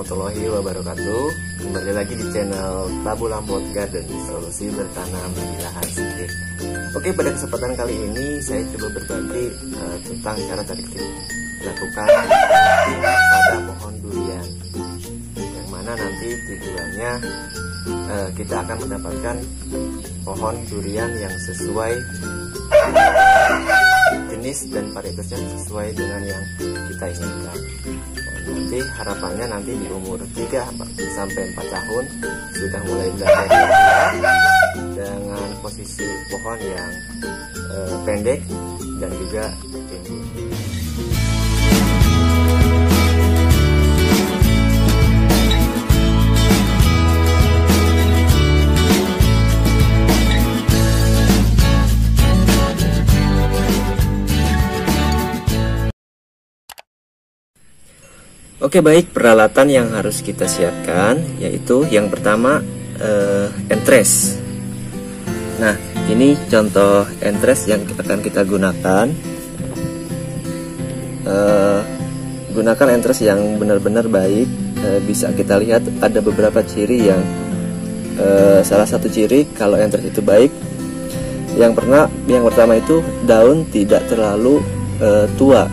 warahmatullahi wabarakatuh. Kembali lagi di channel Tabu Lampot Garden, solusi bertanam di lahan sempit. Oke, pada kesempatan kali ini saya coba berbagi tentang cara dilakukan pada pohon durian, yang mana nanti tujuannya kita akan mendapatkan pohon durian yang sesuai jenis dan varietasnya sesuai dengan yang kita inginkan. Nanti harapannya nanti di umur 3 sampai 4 tahun sudah mulai belajar dengan posisi pohon yang pendek dan juga tinggi. Oke, baik, peralatan yang harus kita siapkan yaitu yang pertama entres. Nah, ini contoh entres yang akan kita gunakan. Gunakan entres yang benar-benar baik. Bisa kita lihat ada beberapa ciri yang salah satu ciri kalau entres itu baik. Yang pertama itu daun tidak terlalu tua,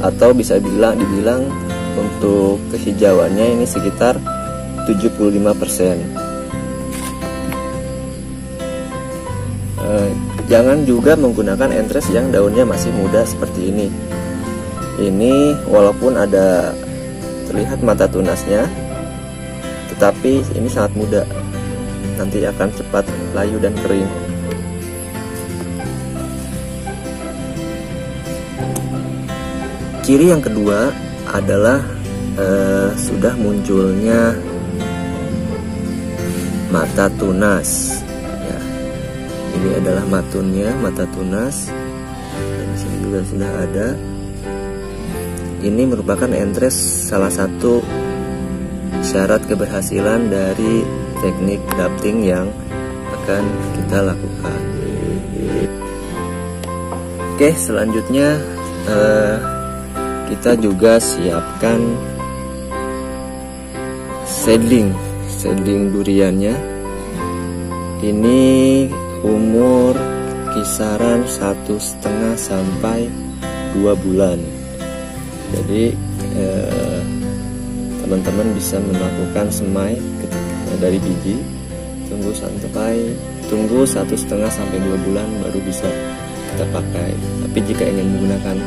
atau bisa dibilang untuk kehijauannya ini sekitar 75%. Jangan juga menggunakan entres yang daunnya masih muda seperti ini. Ini walaupun ada terlihat mata tunasnya, tetapi ini sangat muda, nanti akan cepat layu dan kering. Ciri yang kedua adalah sudah munculnya mata tunas. Ya, ini adalah mata tunas. Dan di sini juga sudah ada. Ini merupakan entres salah satu syarat keberhasilan dari teknik grafting yang akan kita lakukan. Oke, selanjutnya kita juga siapkan seedling duriannya. Ini umur kisaran 1,5 sampai 2 bulan. Jadi teman-teman bisa melakukan semai dari biji. Tunggu 1,5 sampai 2 bulan baru bisa kita pakai. Tapi jika ingin menggunakan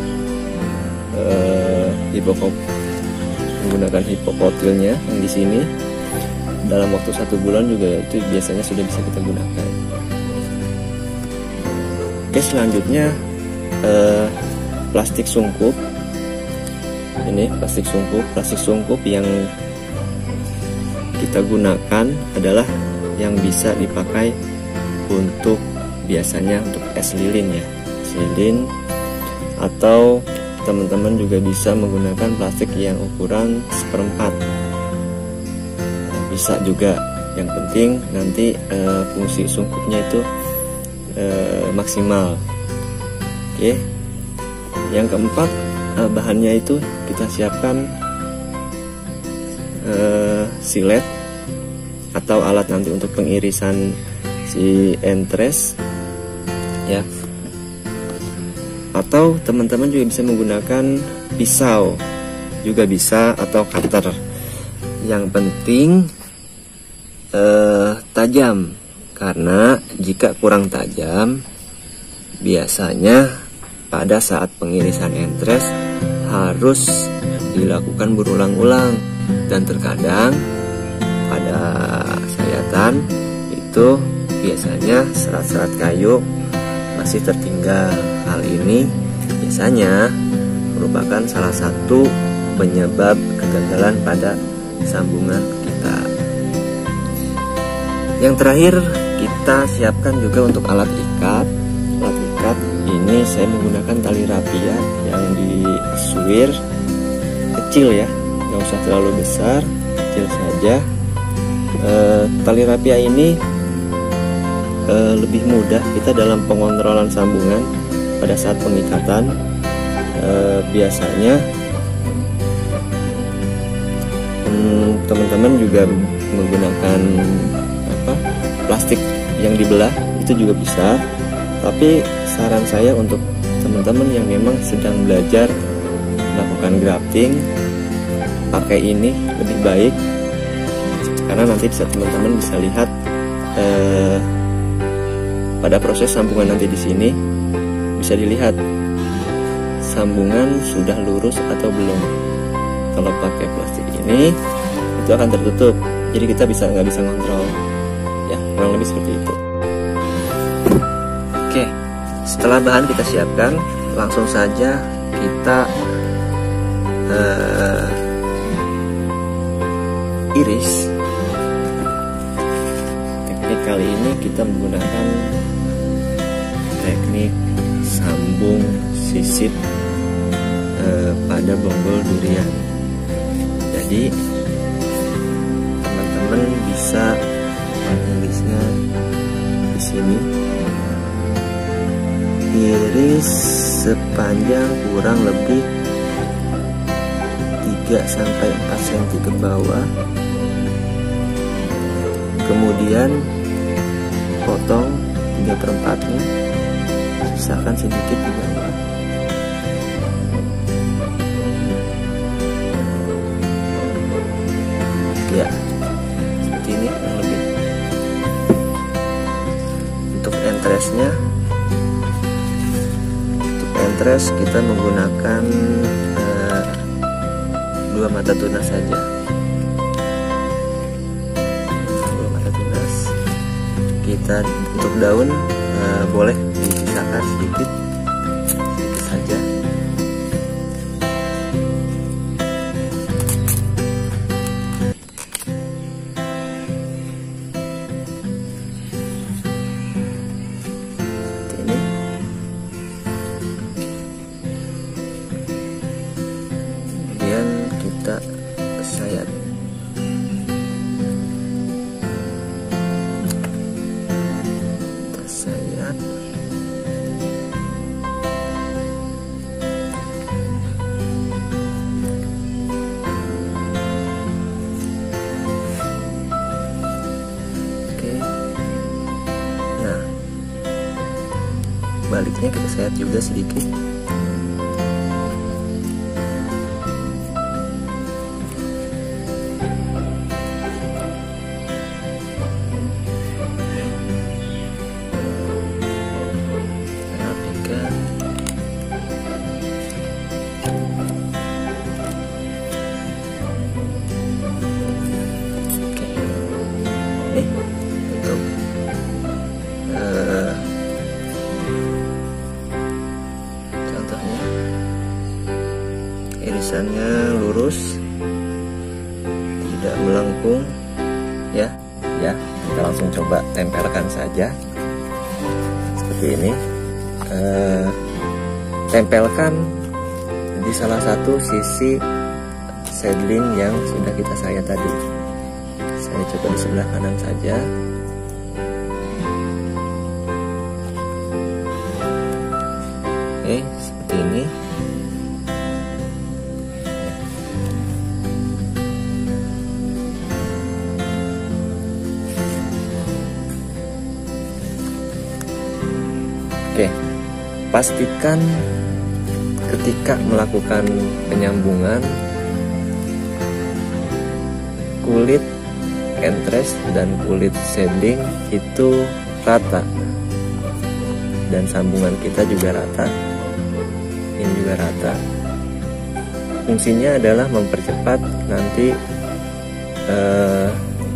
hipokotilnya yang di sini, dalam waktu 1 bulan juga itu biasanya sudah bisa kita gunakan. Oke, selanjutnya plastik sungkup. Ini plastik sungkup yang kita gunakan adalah yang bisa dipakai biasanya untuk es lilin ya, atau teman-teman juga bisa menggunakan plastik yang ukuran 1/4. Bisa juga, yang penting nanti fungsi sungkupnya itu maksimal. Oke, yang keempat, bahannya itu kita siapkan silet atau alat nanti untuk pengirisan si entres ya. Atau teman-teman juga bisa menggunakan pisau juga bisa, atau cutter. Yang penting tajam, karena jika kurang tajam biasanya pada saat pengirisan entres harus dilakukan berulang-ulang, dan terkadang pada sayatan itu biasanya serat-serat kayu masih tertinggal. Hal ini biasanya merupakan salah satu penyebab kegagalan pada sambungan kita. Yang terakhir, kita siapkan juga untuk alat ikat. Alat ikat ini saya menggunakan tali rapia yang disuir kecil ya, nggak usah terlalu besar, kecil saja. Tali rapia ini lebih mudah kita dalam pengontrolan sambungan pada saat pengikatan. Biasanya teman-teman juga menggunakan plastik yang dibelah itu juga bisa. Tapi saran saya untuk teman-teman yang memang sedang belajar melakukan grafting, pakai ini lebih baik, karena nanti teman-teman bisa lihat pada proses sambungan nanti di sini bisa dilihat sambungan sudah lurus atau belum. Kalau pakai plastik ini itu akan tertutup, jadi kita nggak bisa ngontrol, ya kurang lebih seperti itu. Oke, setelah bahan kita siapkan, langsung saja kita iris. Teknik kali ini kita menggunakan teknik sambung sisip pada bonggol durian. Jadi teman-teman bisa mengirisnya di sini. Iris sepanjang kurang lebih 3-4 cm ke bawah. Kemudian potong 3/4-nya, sisakan sedikit di bawah. Ya, seperti ini kurang lebih. Untuk entresnya, kita menggunakan 2 mata tunas saja. 2 mata tunas. Kita untuk daun boleh disisakan sedikit saja. Kita sayat. Oke. Nah, baliknya kita sayat juga sedikit. Contohnya irisannya lurus, tidak melengkung, ya. Kita langsung coba tempelkan saja seperti ini. Tempelkan di salah satu sisi seedling yang sudah kita sayat tadi. Saya coba di sebelah kanan saja. Oke, seperti ini. Oke, pastikan ketika melakukan penyambungan kulit entres dan kulit seedling itu rata, dan sambungan kita juga rata. Ini juga rata. Fungsinya adalah mempercepat nanti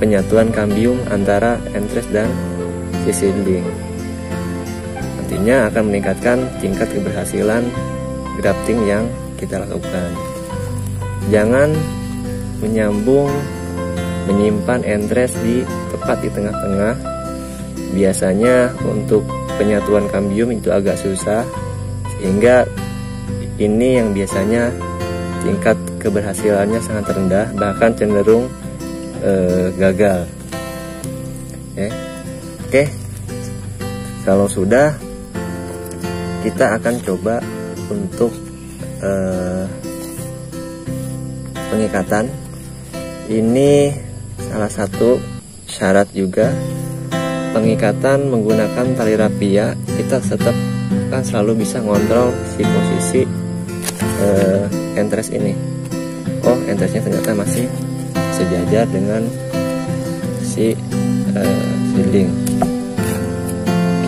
penyatuan kambium antara entres dan si seedling. Nantinya akan meningkatkan tingkat keberhasilan grafting yang kita lakukan. Jangan menyimpan entres tepat di tengah-tengah. Biasanya untuk penyatuan kambium itu agak susah, sehingga ini yang biasanya tingkat keberhasilannya sangat rendah, bahkan cenderung gagal. Oke. Kalau sudah, kita akan coba untuk pengikatan, ini salah satu syarat juga pengikatan menggunakan tali rapia. Kita tetap kan selalu bisa ngontrol si posisi entres ini. Oh, entresnya ternyata masih sejajar dengan si seedling.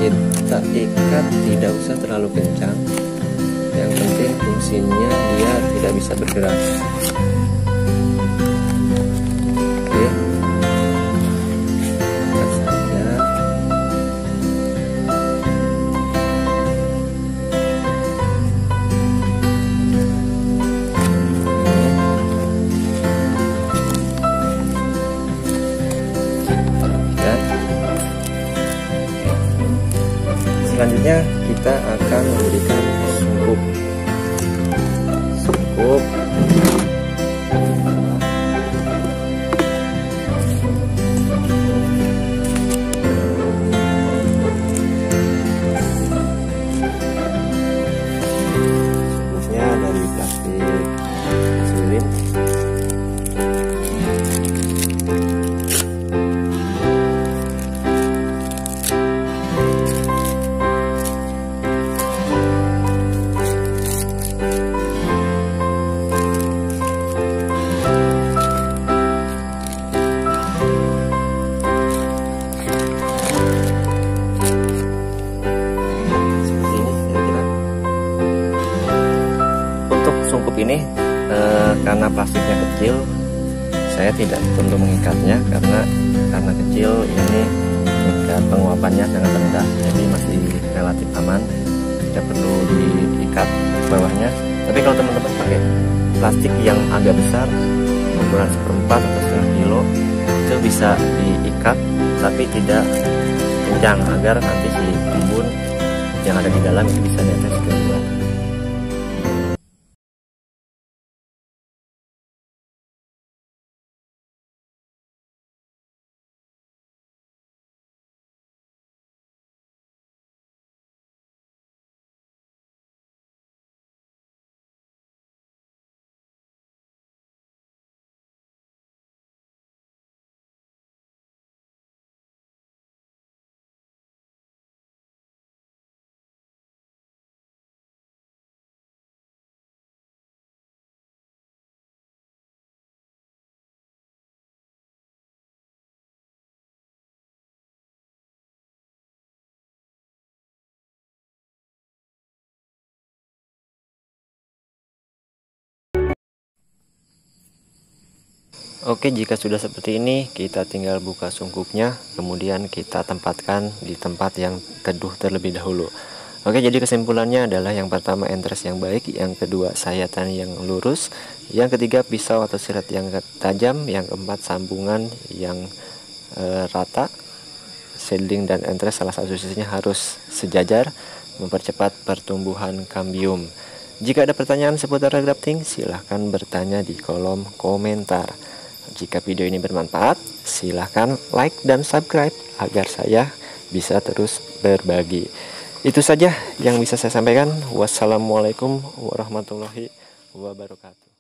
Kita ikat, tidak usah terlalu kencang, yang penting fungsinya dia tidak bisa bergerak. Oke, ikat saja. Selanjutnya kita akan memberikan sungkup. Sungkupnya dari plastik silin. Sungkup ini karena plastiknya kecil, saya tidak perlu mengikatnya karena kecil ini tingkat penguapannya sangat rendah, jadi masih relatif aman, tidak perlu diikat bawahnya. Tapi kalau teman-teman pakai plastik yang agak besar, ukuran 1/4 atau setengah kilo, itu bisa diikat tapi tidak kencang agar nanti si embun yang ada di dalam itu bisa netes ke luar. Oke, jika sudah seperti ini, kita tinggal buka sungkupnya, kemudian kita tempatkan di tempat yang teduh terlebih dahulu. Oke, jadi kesimpulannya adalah yang pertama entres yang baik, yang kedua sayatan yang lurus, yang ketiga pisau atau silet yang tajam, yang keempat sambungan yang rata. Seedling dan entres salah satu sisinya harus sejajar, mempercepat pertumbuhan kambium. Jika ada pertanyaan seputar grafting, silahkan bertanya di kolom komentar. Jika video ini bermanfaat, silahkan like dan subscribe agar saya bisa terus berbagi. Itu saja yang bisa saya sampaikan. Wassalamualaikum warahmatullahi wabarakatuh.